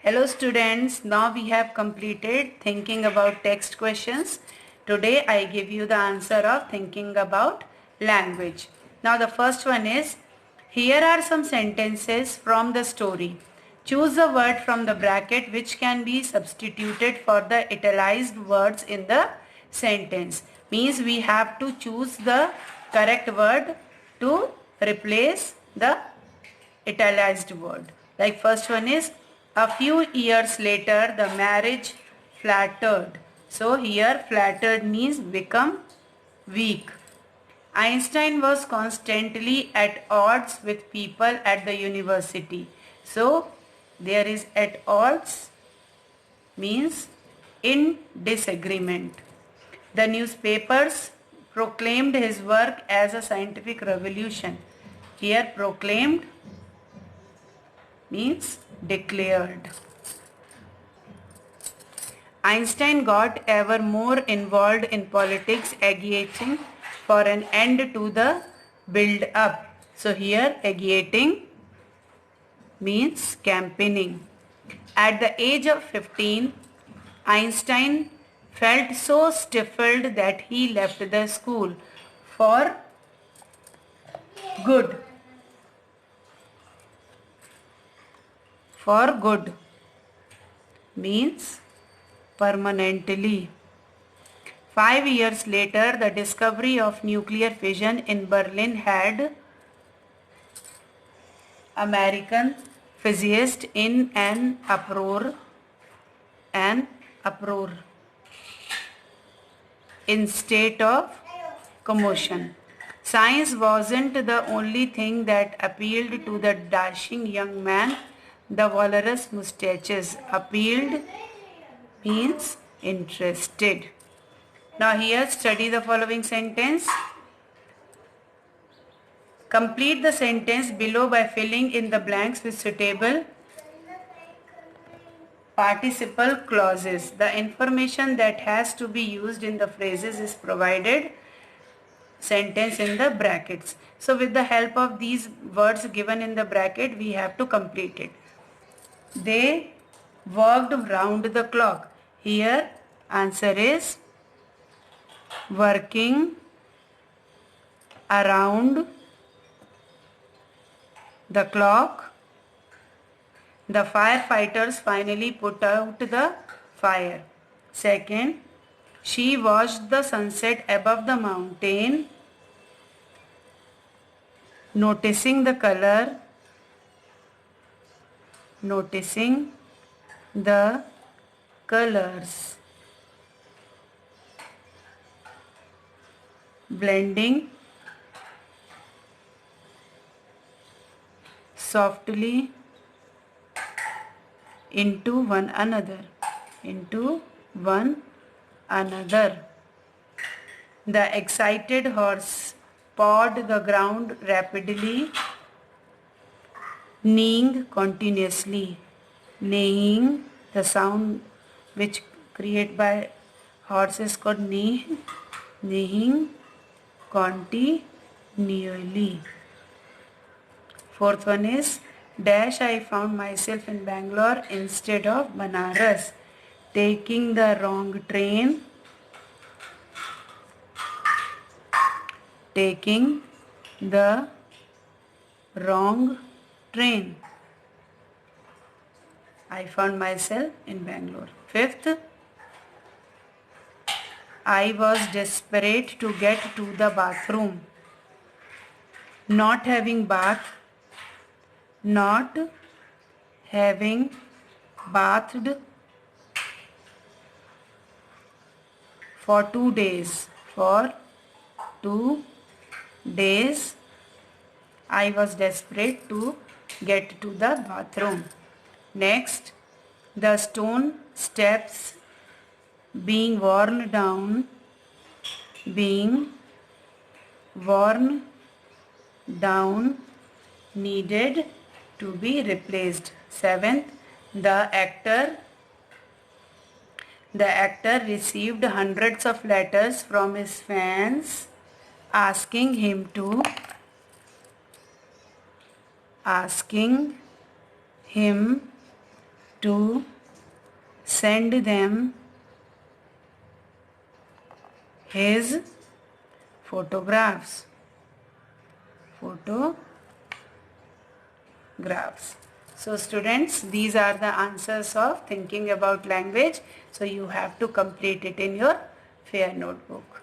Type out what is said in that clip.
Hello students, now we have completed thinking about text questions. Today I give you the answer of thinking about language. Now the first one is, here are some sentences from the story. Choose a word from the bracket which can be substituted for the italicized words in the sentence. Means we have to choose the correct word to replace the italicized word. Like first one is, a few years later the marriage flattered. So here flattered means become weak. Einstein was constantly at odds with people at the university. So there is at odds means in disagreement. The newspapers proclaimed his work as a scientific revolution. Here proclaimed means declared. Einstein got ever more involved in politics, agitating for an end to the build-up. So here agitating means campaigning. At the age of 15, Einstein felt so stifled that he left the school for good. For good means permanently. 5 years later, the discovery of nuclear fission in Berlin had American physicists in an uproar. In state of commotion. Science wasn't the only thing that appealed to the dashing young man. The walrus mustaches appealed means interested. Now here study the following sentence. Complete the sentence below by filling in the blanks with suitable participle clauses. The information that has to be used in the phrases is provided sentence in the brackets. So with the help of these words given in the bracket, we have to complete it. They worked round the clock. Here answer is working around the clock. The firefighters finally put out the fire. Second, she watched the sunset above the mountain, noticing the color, noticing the colors, blending softly into one another, The excited horse pawed the ground rapidly, neighing continuously. Neighing, the sound which created by horses called neighing continually. Fourth one is, dash I found myself in Bangalore instead of Banaras, taking the wrong train, I found myself in Bangalore. Fifth, I was desperate to get to the bathroom. Not having bathed for 2 days. I was desperate to get to the bathroom. Next, the stone steps being worn down needed to be replaced. Seventh, the actor received hundreds of letters from his fans asking him to send them his photographs. So students, these are the answers of thinking about language. So you have to complete it in your fair notebook.